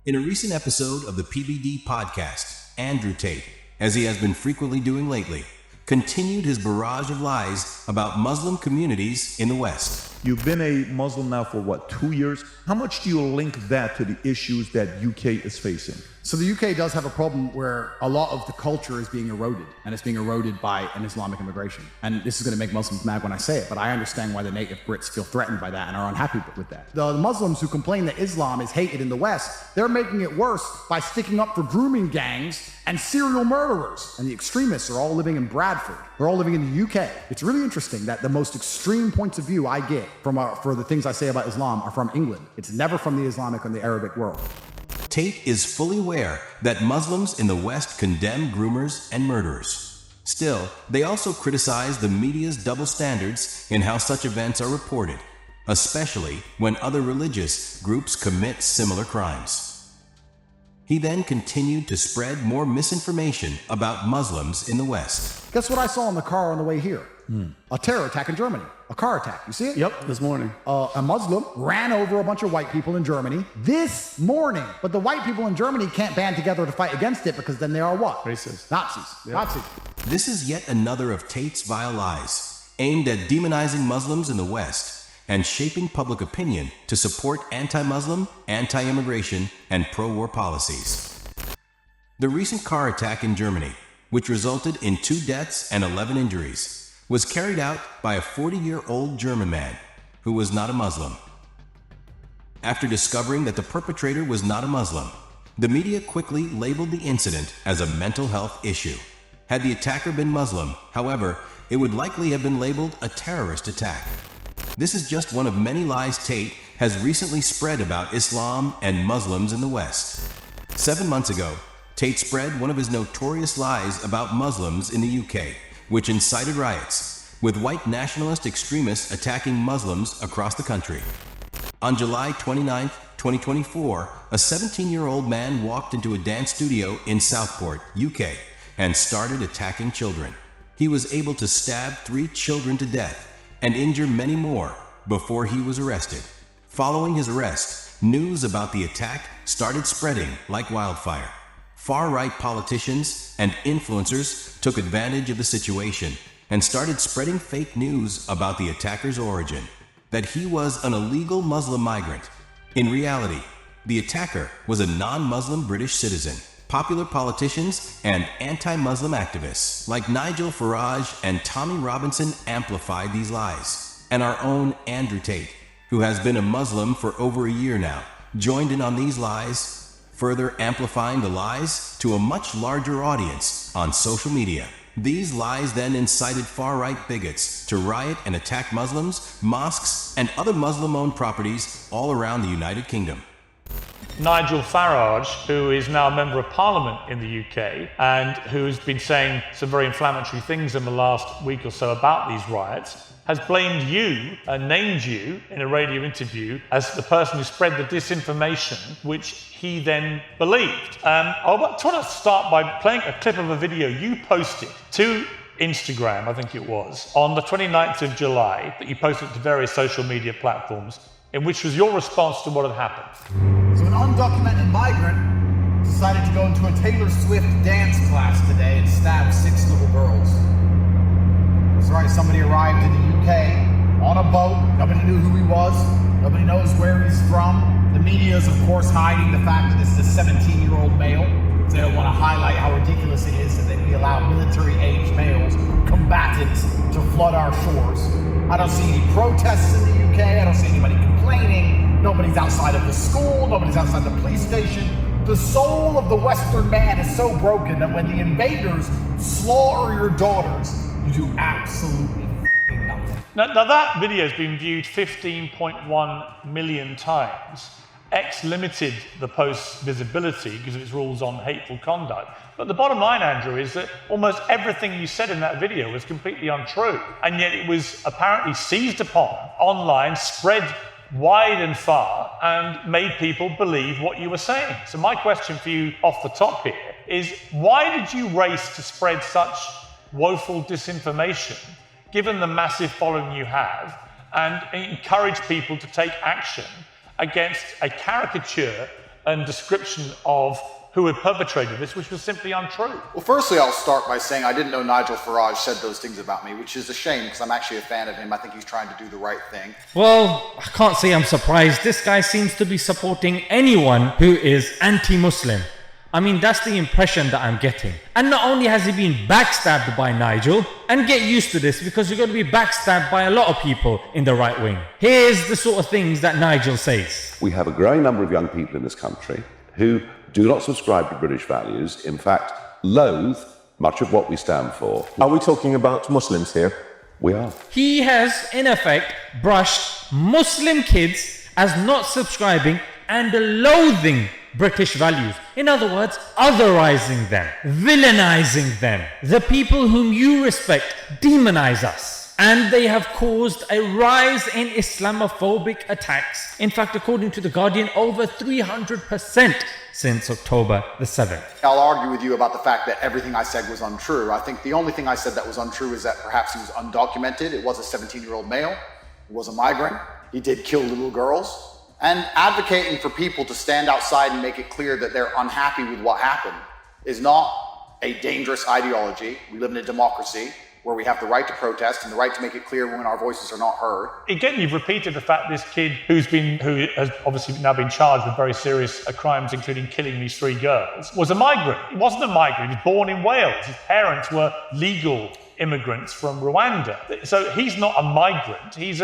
In a recent episode of the PBD podcast, Andrew Tate, as he has been frequently doing lately, continued his barrage of lies about Muslim communities in the West. You've been a Muslim now for 2 years? How much do you link that to the issues that UK is facing? So the UK does have a problem where a lot of the culture is being eroded, and it's being eroded by an Islamic immigration. And this is going to make Muslims mad when I say it, but I understand why the native Brits feel threatened by that and are unhappy with that. The Muslims who complain that Islam is hated in the West, they're making it worse by sticking up for grooming gangs and serial murderers. And the extremists are all living in Bradford. They're all living in the UK. It's really interesting that the most extreme points of view I get for the things I say about Islam are from England. It's never from the Islamic or the Arabic world. Tate is fully aware that Muslims in the West condemn groomers and murderers. Still, they also criticize the media's double standards in how such events are reported, especially when other religious groups commit similar crimes. He then continued to spread more misinformation about Muslims in the West. Guess what I saw in the car on the way here? A terror attack in Germany. A car attack. You see it? Yep, this morning. A Muslim ran over a bunch of white people in Germany this morning. But the white people in Germany can't band together to fight against it because then they are what? Racist. Nazis. Yep. Nazis. This is yet another of Tate's vile lies, aimed at demonizing Muslims in the West and shaping public opinion to support anti-Muslim, anti-immigration, and pro-war policies. The recent car attack in Germany, which resulted in 2 deaths and 11 injuries, was carried out by a 40-year-old German man who was not a Muslim. After discovering that the perpetrator was not a Muslim, the media quickly labeled the incident as a mental health issue. Had the attacker been Muslim, however, it would likely have been labeled a terrorist attack. This is just one of many lies Tate has recently spread about Islam and Muslims in the West. 7 months ago, Tate spread one of his notorious lies about Muslims in the UK, which incited riots, with white nationalist extremists attacking Muslims across the country. On July 29, 2024, a 17-year-old man walked into a dance studio in Southport, UK, and started attacking children. He was able to stab 3 children to death and injure many more before he was arrested. Following his arrest, news about the attack started spreading like wildfire. Far-right politicians and influencers took advantage of the situation and started spreading fake news about the attacker's origin, that he was an illegal Muslim migrant. In reality, the attacker was a non-Muslim British citizen. Popular politicians and anti-Muslim activists like Nigel Farage and Tommy Robinson amplified these lies. And our own Andrew Tate, who has been a Muslim for over a year now, joined in on these lies, further amplifying the lies to a much larger audience on social media. These lies then incited far-right bigots to riot and attack Muslims, mosques, and other Muslim-owned properties all around the United Kingdom. Nigel Farage, who is now a Member of Parliament in the UK and who's been saying some very inflammatory things in the last week or so about these riots, has blamed you and named you in a radio interview as the person who spread the disinformation, which he then believed. I want to start by playing a clip of a video you posted to Instagram, I think it was, on the 29th of July, that you posted to various social media platforms, in which was your response to what had happened. So an undocumented migrant decided to go into a Taylor Swift dance class today and stab 6 little girls. That's right, somebody arrived in the UK on a boat. Nobody knew who he was. Nobody knows where he's from. The media is, of course, hiding the fact that this is a 17-year-old male. They don't want to highlight how ridiculous it is that we allow military-aged males, combatants, to flood our shores. I don't see any protests in the UK. I don't see anybody complaining. Nobody's outside of the school. Nobody's outside the police station. The soul of the Western man is so broken that when the invaders slaughter your daughters, you do absolutely nothing. Now that video has been viewed 15.1 million times. X limited the post's visibility because of its rules on hateful conduct. But the bottom line, Andrew, is that almost everything you said in that video was completely untrue. And yet it was apparently seized upon online, spread wide and far, and made people believe what you were saying. So my question for you off the top here is, why did you race to spread such woeful disinformation, given the massive following you have, and encourage people to take action against a caricature and description of who had perpetrated this, which was simply untrue. Well, firstly, I'll start by saying I didn't know Nigel Farage said those things about me, which is a shame because I'm actually a fan of him. I think he's trying to do the right thing. Well, I can't say I'm surprised. This guy seems to be supporting anyone who is anti-Muslim. I mean, that's the impression that I'm getting. And not only has he been backstabbed by Nigel, and get used to this because you're going to be backstabbed by a lot of people in the right wing. Here's the sort of things that Nigel says. We have a growing number of young people in this country who do not subscribe to British values, in fact, loathe much of what we stand for. Are we talking about Muslims here? We are. He has, in effect, brushed Muslim kids as not subscribing and loathing British values. In other words, otherizing them, villainizing them. The people whom you respect demonize us. And they have caused a rise in Islamophobic attacks. In fact, according to The Guardian, over 300% since October the 7th. I'll argue with you about the fact that everything I said was untrue. I think the only thing I said that was untrue is that perhaps he was undocumented. It was a 17-year-old male. He was a migrant. He did kill little girls. And advocating for people to stand outside and make it clear that they're unhappy with what happened is not a dangerous ideology. We live in a democracy where we have the right to protest and the right to make it clear when our voices are not heard. Again, you've repeated the fact this kid who has obviously now been charged with very serious crimes, including killing these 3 girls, was a migrant. He wasn't a migrant, he was born in Wales. His parents were legal immigrants from Rwanda. So he's not a migrant, he's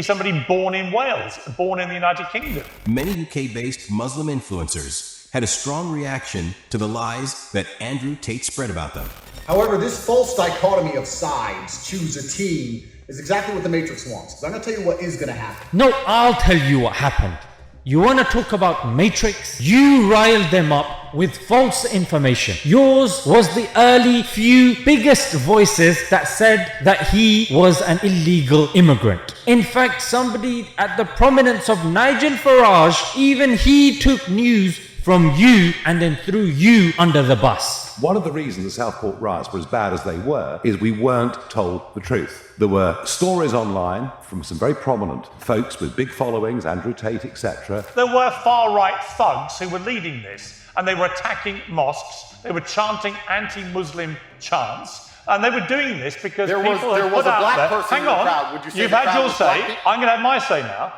somebody born in Wales, born in the United Kingdom. Many UK-based Muslim influencers had a strong reaction to the lies that Andrew Tate spread about them. However, this false dichotomy of sides, choose a team, is exactly what the Matrix wants. Because I'm going to tell you what is going to happen. No, I'll tell you what happened. You want to talk about Matrix? You riled them up with false information. Yours was the early few biggest voices that said that he was an illegal immigrant. In fact, somebody at the prominence of Nigel Farage, even he took news from you and then threw you under the bus. One of the reasons the Southport riots were as bad as they were is we weren't told the truth. There were stories online from some very prominent folks with big followings, Andrew Tate, etc. There were far-right thugs who were leading this, and they were attacking mosques, they were chanting anti-Muslim chants, and they were doing this because there was a black person in the crowd. Would you say you've had your say, I'm going to have my say now.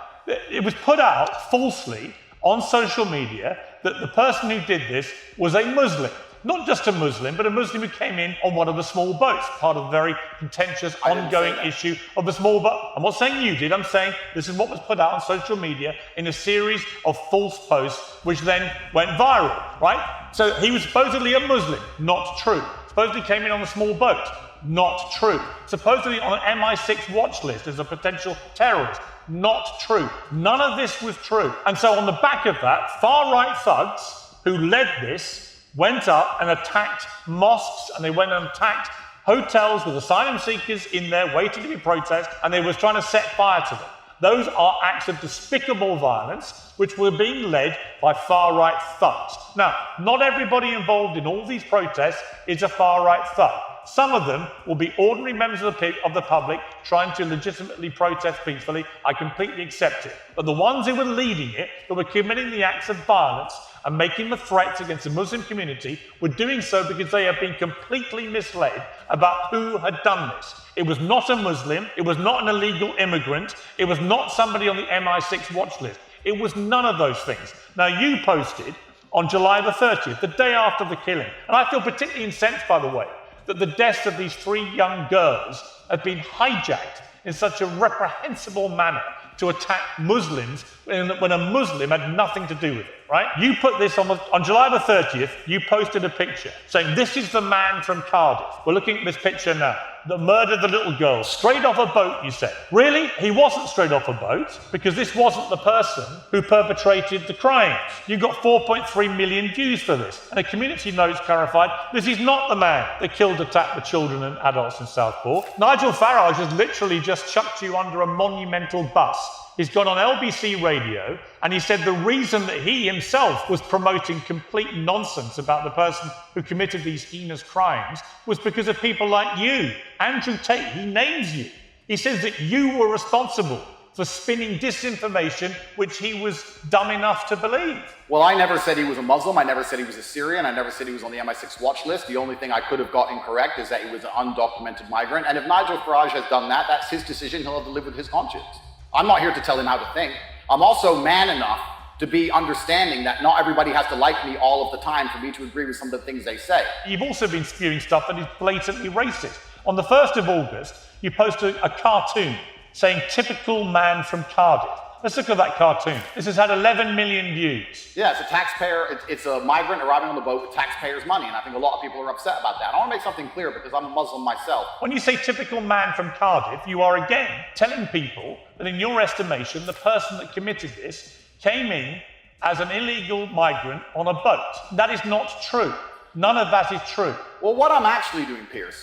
It was put out falsely on social media that the person who did this was a Muslim. Not just a Muslim, but a Muslim who came in on one of the small boats, part of the very contentious, ongoing issue of the small boat. I'm not saying you did, I'm saying this is what was put out on social media in a series of false posts, which then went viral, right? So he was supposedly a Muslim, not true. Supposedly came in on a small boat, not true. Supposedly on an MI6 watch list as a potential terrorist, not true. None of this was true. And so on the back of that, far-right thugs who led this went up and attacked mosques, and they went and attacked hotels with asylum seekers in there waiting to be protested, and they was trying to set fire to them. Those are acts of despicable violence which were being led by far-right thugs. Now, not everybody involved in all these protests is a far-right thug. Some of them will be ordinary members of the public trying to legitimately protest peacefully. I completely accept it. But the ones who were leading it, who were committing the acts of violence and making the threats against the Muslim community, were doing so because they had been completely misled about who had done this. It was not a Muslim, it was not an illegal immigrant, it was not somebody on the MI6 watch list. It was none of those things. Now, you posted on July the 30th, the day after the killing, and I feel particularly incensed, by the way, that the deaths of these 3 young girls have been hijacked in such a reprehensible manner to attack Muslims when a Muslim had nothing to do with it, right? You put this on July the 30th, you posted a picture saying, this is the man from Cardiff. We're looking at this picture now, that murdered the little girl, straight off a boat, you said. Really? He wasn't straight off a boat, because this wasn't the person who perpetrated the crimes. You got 4.3 million views for this, and a community notes clarified, this is not the man that killed, attacked the children and adults in Southport. Nigel Farage has literally just chucked you under a monumental bus. He's gone on LBC radio and he said the reason that he himself was promoting complete nonsense about the person who committed these heinous crimes was because of people like you. Andrew Tate, he names you. He says that you were responsible for spinning disinformation which he was dumb enough to believe. Well, I never said he was a Muslim. I never said he was a Syrian. I never said he was on the MI6 watch list. The only thing I could have got incorrect is that he was an undocumented migrant. And if Nigel Farage has done that, that's his decision. He'll have to live with his conscience. I'm not here to tell him how to think. I'm also man enough to be understanding that not everybody has to like me all of the time for me to agree with some of the things they say. You've also been spewing stuff that is blatantly racist. On the 1st of August, you posted a cartoon saying typical man from Cardiff. Let's look at that cartoon. This has had 11 million views. Yeah, it's a taxpayer, it's a migrant arriving on the boat with taxpayers' money, and I think a lot of people are upset about that. I want to make something clear because I'm a Muslim myself. When you say typical man from Cardiff, you are again telling people that in your estimation, the person that committed this came in as an illegal migrant on a boat. That is not true. None of that is true. Well, what I'm actually doing, Piers,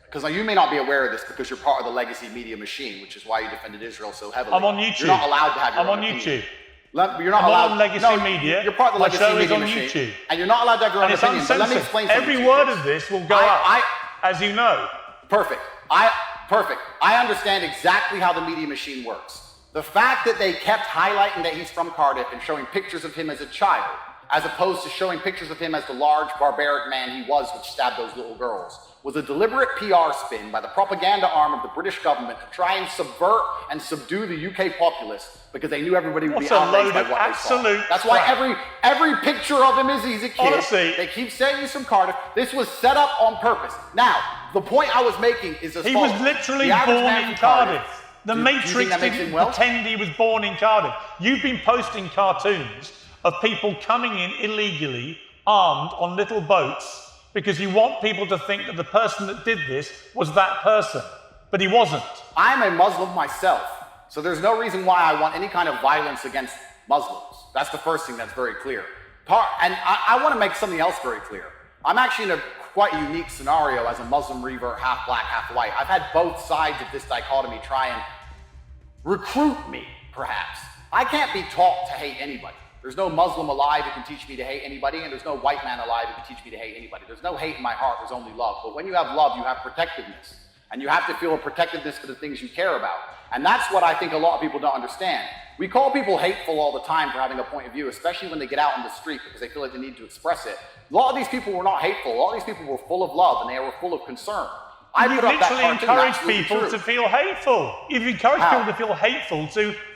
because you may not be aware of this because you're part of the legacy media machine, which is why you defended Israel so heavily. I'm on YouTube. You're not allowed to have your own YouTube. You're not allowed. On legacy media. You're part of the legacy media machine. YouTube. And you're not allowed to have your own opinion. But let me explain something. Every word of this will go up, as you know. Perfect. I understand exactly how the media machine works. The fact that they kept highlighting that he's from Cardiff and showing pictures of him as a child, as opposed to showing pictures of him as the large, barbaric man he was, which stabbed those little girls, was a deliberate PR spin by the propaganda arm of the British government to try and subvert and subdue the UK populace because they knew everybody would be outraged by what they saw. That's why every picture of him is he's a kid. Honestly, they keep saying he's from Cardiff. This was set up on purpose. Now, the point I was making is as he follows. was literally born in Cardiff. The Matrix didn't pretend he was born in Cardiff. You've been posting cartoons of people coming in illegally, armed on little boats, because you want people to think that the person that did this was that person, but he wasn't. I'm a Muslim myself, so there's no reason why I want any kind of violence against Muslims. That's the first thing that's very clear. And I want to make something else very clear. I'm actually in a quite unique scenario as a Muslim revert, half black, half white. I've had both sides of this dichotomy try and recruit me, perhaps. I can't be taught to hate anybody. There's no Muslim alive who can teach me to hate anybody, and there's no white man alive who can teach me to hate anybody. There's no hate in my heart, there's only love. But when you have love, you have protectiveness. And you have to feel a protectiveness for the things you care about. And that's what I think a lot of people don't understand. We call people hateful all the time for having a point of view, especially when they get out on the street because they feel like they need to express it. A lot of these people were not hateful. A lot of these people were full of love and they were full of concern. You literally encourage people to feel hateful. You've encouraged people to feel hateful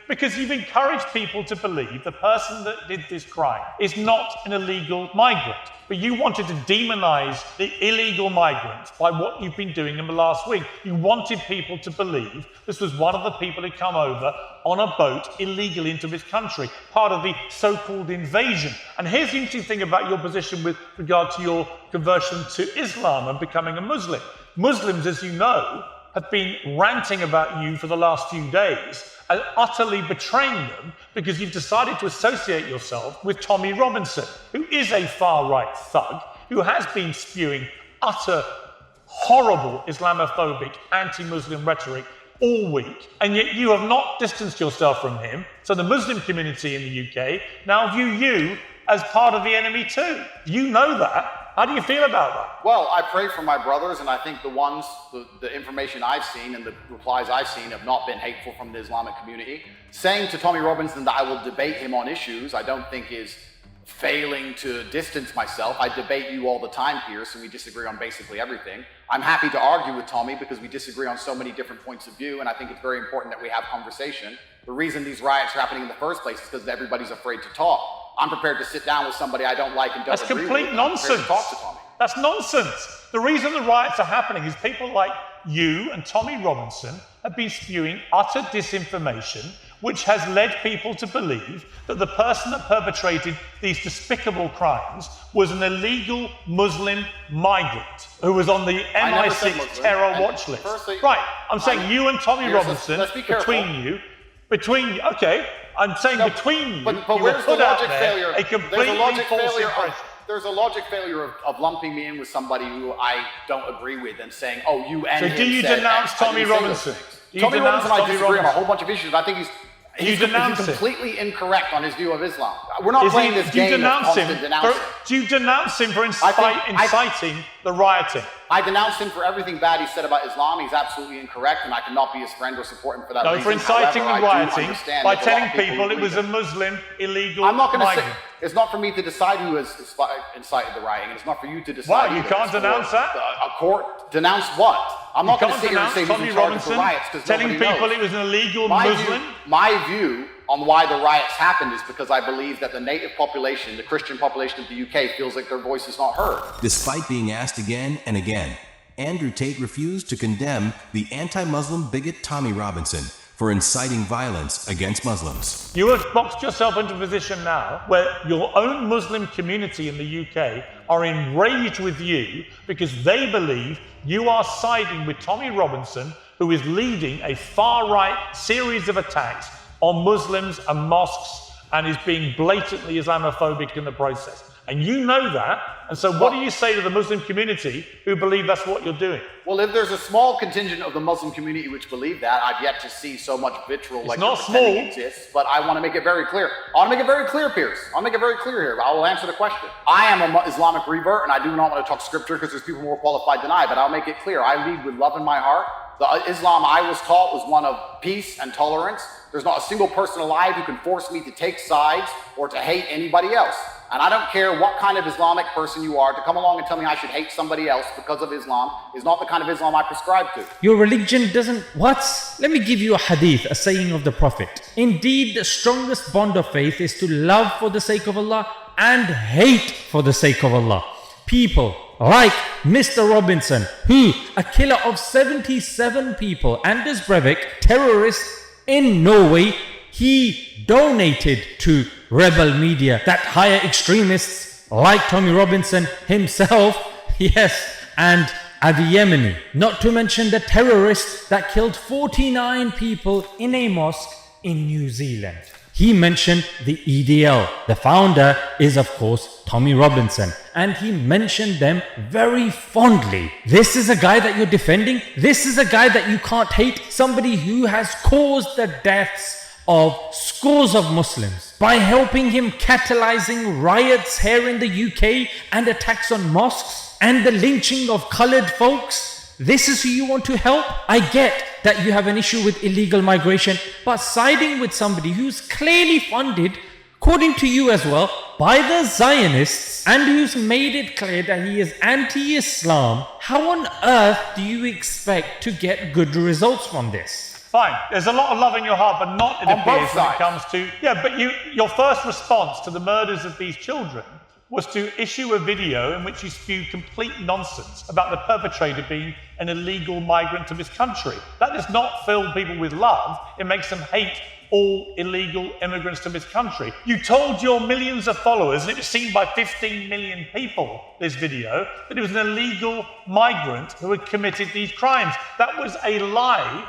because you've encouraged people to believe the person that did this crime is not an illegal migrant. But you wanted to demonize the illegal migrants by what you've been doing in the last week. You wanted people to believe this was one of the people who come over on a boat illegally into this country, part of the so-called invasion. And here's the interesting thing about your position with regard to your conversion to Islam and becoming a Muslim. Muslims, as you know, have been ranting about you for the last few days and utterly betraying them because you've decided to associate yourself with Tommy Robinson, who is a far-right thug, who has been spewing utter, horrible Islamophobic, anti-Muslim rhetoric all week, and yet you have not distanced yourself from him. So the Muslim community in the UK now view you as part of the enemy too. You know that. How do you feel about that? Well, I pray for my brothers, and I think the information I've seen and the replies I've seen have not been hateful from the Islamic community. Saying to Tommy Robinson that I will debate him on issues, I don't think is failing to distance myself. I debate you all the time, Piers, and we disagree on basically everything. I'm happy to argue with Tommy because we disagree on so many different points of view, and I think it's very important that we have conversation. The reason these riots are happening in the first place is because everybody's afraid to talk. I'm prepared to sit down with somebody I don't like and don't agree with. That's complete nonsense. Talk to Tommy. That's nonsense. The reason the riots are happening is people like you and Tommy Robinson have been spewing utter disinformation, which has led people to believe that the person that perpetrated these despicable crimes was an illegal Muslim migrant who was on the MI6 terror watch list. Right, I'm saying you and Tommy Robinson, between you, okay, I'm saying between you, but you where's the logic failure? A completely false impression. There's a logic failure of lumping me in with somebody who I don't agree with and saying, oh, you and him So do you denounce Tommy Robinson? Tommy Robinson, I disagree on a whole bunch of issues. I think he's completely incorrect on his view of Islam. We're not playing this game of constant denouncing. Do you denounce him for inciting the rioting? I denounce him for everything bad he said about Islam. He's absolutely incorrect, and I cannot be his friend or support him for that reason. For inciting However, the rioting by telling people it was a it. Muslim illegal I'm not going to say. migrant. It's not for me to decide who has incited the rioting, and it's not for you to decide. Wow, you can't denounce that? A court denounce what? I'm not going to sit here and say Tommy who's in charge of the Robinson riots because telling nobody people knows. it was an illegal Muslim. My view on why the riots happened is because I believe that the native population, the Christian population of the UK, feels like their voice is not heard. Despite being asked again and again, Andrew Tate refused to condemn the anti-Muslim bigot Tommy Robinson for inciting violence against Muslims. You have boxed yourself into a position now where your own Muslim community in the UK are enraged with you because they believe you are siding with Tommy Robinson, who is leading a far-right series of attacks on Muslims and mosques and is being blatantly Islamophobic in the process. And you know that, and so what do you say to the Muslim community who believe that's what you're doing? Well, if there's a small contingent of the Muslim community which believe that, I've yet to see so much vitriol It's like not you're pretending small. exists, but I want to make it very clear. I want to make it very clear, Piers. I'll make it very clear here. I will answer the question. I am an Islamic revert, and I do not want to talk scripture because there's people more qualified than I, but I'll make it clear. I lead with love in my heart. The Islam I was taught was one of peace and tolerance. There's not a single person alive who can force me to take sides or to hate anybody else. And I don't care what kind of Islamic person you are, to come along and tell me I should hate somebody else because of Islam is not the kind of Islam I prescribe to. Your religion doesn't... What? Let me give you a hadith, a saying of the Prophet. Indeed, the strongest bond of faith is to love for the sake of Allah and hate for the sake of Allah. People like Mr. Robinson, who, a killer of 77 people, Anders Breivik, terrorist in Norway, he donated to rebel media that hire extremists like Tommy Robinson himself, yes, and Avi Yemeni. Not to mention the terrorist that killed 49 people in a mosque in New Zealand. He mentioned the EDL. The founder is, of course, Tommy Robinson, and he mentioned them very fondly. This is a guy that you're defending. This is a guy that you can't hate. Somebody who has caused the deaths of scores of Muslims by helping him catalyzing riots here in the UK and attacks on mosques and the lynching of colored folks. This is who you want to help? I get that you have an issue with illegal migration, but siding with somebody who's clearly funded, according to you as well, by the Zionists and who's made it clear that he is anti-Islam, how on earth do you expect to get good results from this? Fine, there's a lot of love in your heart, but not, it On appears, both when it sides. comes to... Yeah, but your first response to the murders of these children was to issue a video in which you spewed complete nonsense about the perpetrator being an illegal migrant to this country. That does not fill people with love. It makes them hate all illegal immigrants to this country. You told your millions of followers, and it was seen by 15 million people, this video, that it was an illegal migrant who had committed these crimes. That was a lie.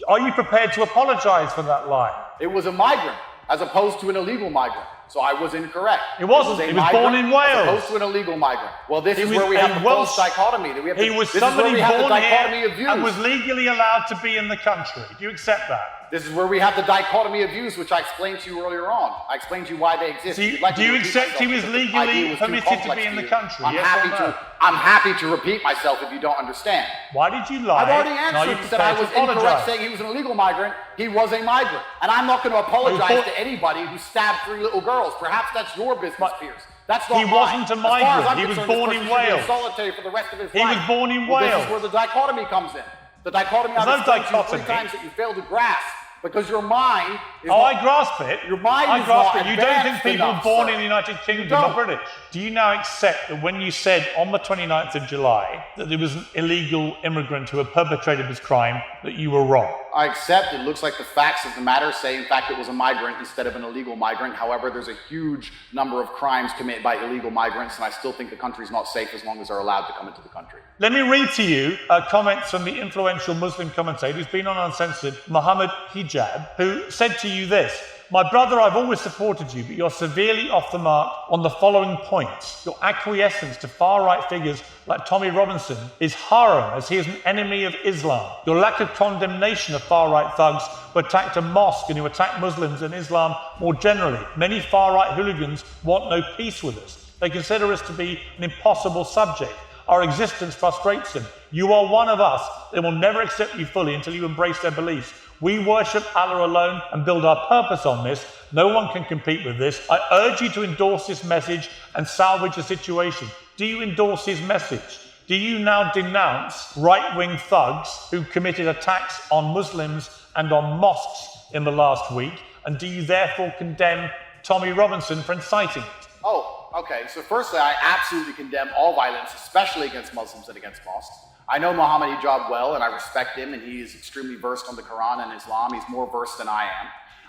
Are you prepared to apologize for that lie? It was a migrant as opposed to an illegal migrant. So I was incorrect. It wasn't. He was born in Wales. As opposed to an illegal migrant. Well, this is was where we have a the false dichotomy. He was somebody born here and was legally allowed to be in the country. Do you accept that? This is where we have the dichotomy of views, which I explained to you earlier on. I explained to you why they exist. Do you accept he was legally permitted to be in the country? I'm happy to repeat myself if you don't understand. Why did you lie? I've already answered. You said I was incorrect saying he was an illegal migrant. He was a migrant. And I'm not going to apologize to anybody who stabbed 3 little girls. Perhaps that's your business, Piers. That's not He wasn't a migrant. He was born in Wales. Solitary for the rest of his life. He was born in Wales. This is where the dichotomy comes in. The dichotomy I've explained to you 3 times that you failed to grasp. Because your mind is I grasp it. Your mind I is grasp not it. You don't think people enough, born sir. in the United Kingdom are British? Do you now accept that when you said on the 29th of July that there was an illegal immigrant who had perpetrated this crime, that you were wrong? I accept it looks like the facts of the matter say, in fact, it was a migrant instead of an illegal migrant. However, there's a huge number of crimes committed by illegal migrants, and I still think the country's not safe as long as they're allowed to come into the country. Let me read to you comments from the influential Muslim commentator who's been on Uncensored, Muhammad Hijab, who said to you this: "My brother, I've always supported you, but you're severely off the mark on the following points. Your acquiescence to far-right figures like Tommy Robinson is haram, as he is an enemy of Islam. Your lack of condemnation of far-right thugs who attacked a mosque and who attack Muslims and Islam more generally. Many far-right hooligans want no peace with us. They consider us to be an impossible subject. Our existence frustrates them. You are one of us. They will never accept you fully until you embrace their beliefs. We worship Allah alone and build our purpose on this. No one can compete with this. I urge you to endorse this message and salvage the situation. Do you endorse his message? Do you now denounce right-wing thugs who committed attacks on Muslims and on mosques in the last week? And do you therefore condemn Tommy Robinson for inciting it? Oh, okay. So firstly, I absolutely condemn all violence, especially against Muslims and against mosques. I know Muhammad Hijab well, and I respect him, and he is extremely versed on the Quran and Islam. He's more versed than I am.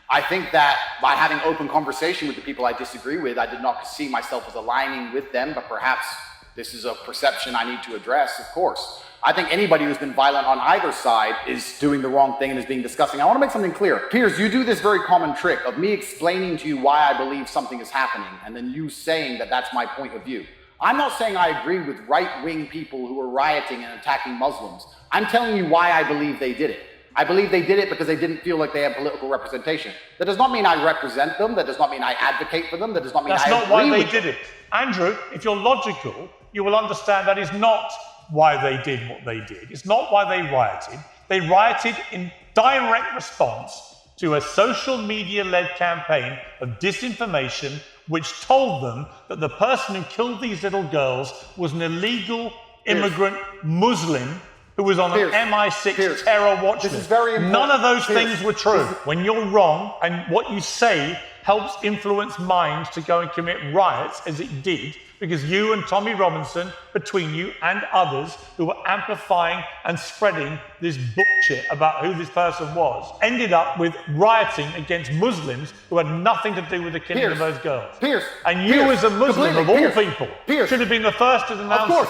I think that by having open conversation with the people I disagree with, I did not see myself as aligning with them, but perhaps this is a perception I need to address, of course. I think anybody who's been violent on either side is doing the wrong thing and is being disgusting. I want to make something clear. Piers, you do this very common trick of me explaining to you why I believe something is happening, and then you saying that that's my point of view. I'm not saying I agree with right-wing people who are rioting and attacking Muslims. I'm telling you why I believe they did it. I believe they did it because they didn't feel like they had political representation. That does not mean I represent them. That does not mean I advocate for them. That does not mean I agree with them. That's not why they did it. Andrew, if you're logical, you will understand that is not why they did what they did. It's not why they rioted. They rioted in direct response to a social media-led campaign of disinformation which told them that the person who killed these little girls was an illegal immigrant Muslim who was on an MI6 terror watch list. This is very important. None of those things were true. When you're wrong and what you say helps influence minds to go and commit riots, as it did, because you and Tommy Robinson, between you and others who were amplifying and spreading this bullshit about who this person was, ended up with rioting against Muslims who had nothing to do with the killing of those girls. And you as a Muslim of all people should have been the first to denounce it. Of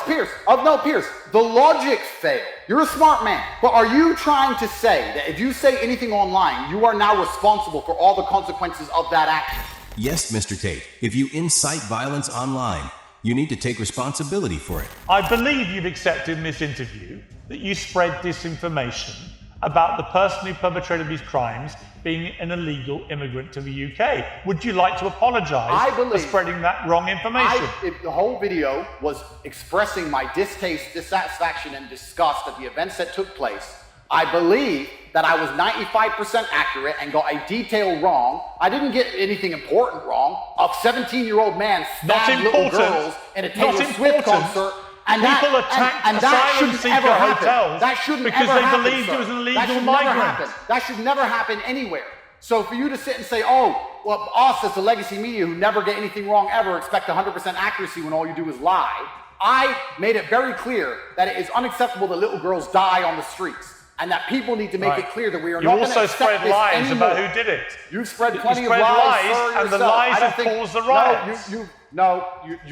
course, Piers, the logic failed. You're a smart man, but are you trying to say that if you say anything online, you are now responsible for all the consequences of that action? Yes, Mr. Tate. If you incite violence online, you need to take responsibility for it. I believe you've accepted in this interview that you spread disinformation about the person who perpetrated these crimes being an illegal immigrant to the UK. Would you like to apologize for spreading that wrong information? The whole video was expressing my distaste, dissatisfaction, and disgust at the events that took place. I believe that I was 95% accurate and got a detail wrong. I didn't get anything important wrong. A 17-year-old man stabbed little girls in a Taylor Swift concert. And people attacked asylum seeker hotels because they believed it was an illegal migrant. That should never happen anywhere. So for you to sit and say, oh, well, us as the legacy media who never get anything wrong ever expect 100% accuracy when all you do is lie. I made it very clear that it is unacceptable that little girls die on the streets. And that people need to make it clear that we are not going to accept this anymore. You also spread lies about who did it. You've spread plenty of lies, and the lies have caused the riots.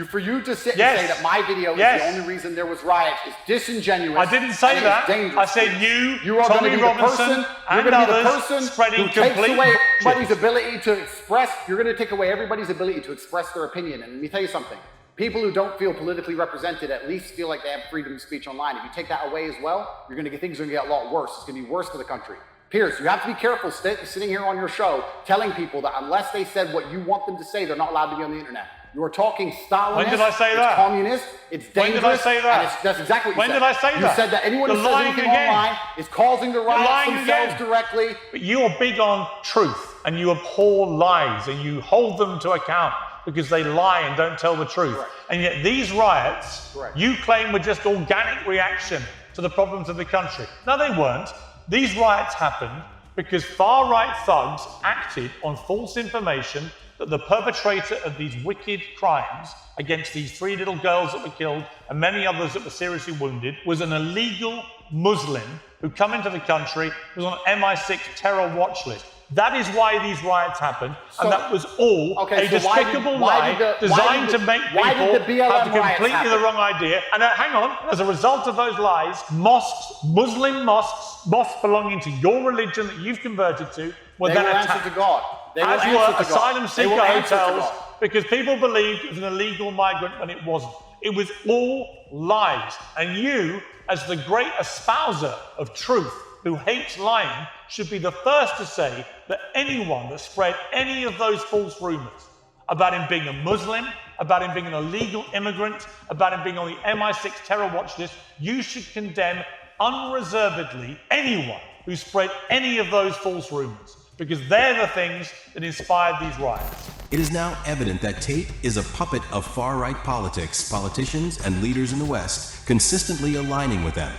For you to sit and say that my video is the only reason there was riots is disingenuous. I didn't say that. I said you are Tommy Robinson, and others spreading complete away everybody's ability to express. You're going to take away everybody's ability to express their opinion. And let me tell you something. People who don't feel politically represented at least feel like they have freedom of speech online. If you take that away as well, things are going to get a lot worse. It's going to be worse for the country. Piers, you have to be careful sitting here on your show telling people that unless they said what you want them to say, they're not allowed to be on the internet. You are talking Stalinist, when did I say that? It's communist, it's dangerous. When did I say that? And that's exactly what you said. When did I say that? You said that anyone who says anything online is causing the riots themselves directly. But you are big on truth, and you abhor lies, and you hold them to account because they lie and don't tell the truth. Correct. And yet these riots, you claim were just organic reaction to the problems of the country. No, they weren't. These riots happened because far-right thugs acted on false information that the perpetrator of these wicked crimes against these 3 little girls that were killed and many others that were seriously wounded was an illegal Muslim who come into the country, was on an MI6 terror watch list. That is why these riots happened, and that was all a despicable lie designed to make people have completely the wrong idea. And hang on, as a result of those lies, mosques, Muslim mosques belonging to your religion that you've converted to, were then attacked. To God. As were asylum seeker hotels, because people believed it was an illegal migrant when it wasn't. It was all lies. And you, as the great espouser of truth, who hates lying, should be the first to say that anyone that spread any of those false rumors about him being a Muslim, about him being an illegal immigrant, about him being on the MI6 terror watch list, you should condemn unreservedly anyone who spread any of those false rumors, because they're the things that inspired these riots. It is now evident that Tate is a puppet of far-right politics, politicians, and leaders in the West, consistently aligning with them,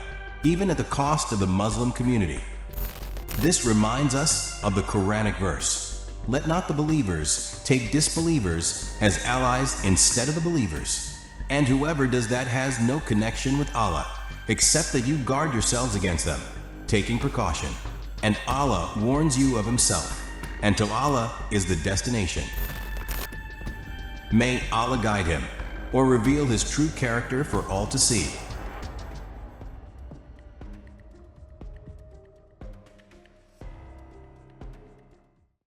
even at the cost of the Muslim community. This reminds us of the Quranic verse, "Let not the believers take disbelievers as allies instead of the believers, and whoever does that has no connection with Allah, except that you guard yourselves against them, taking precaution. And Allah warns you of himself, and to Allah is the destination." May Allah guide him, or reveal his true character for all to see.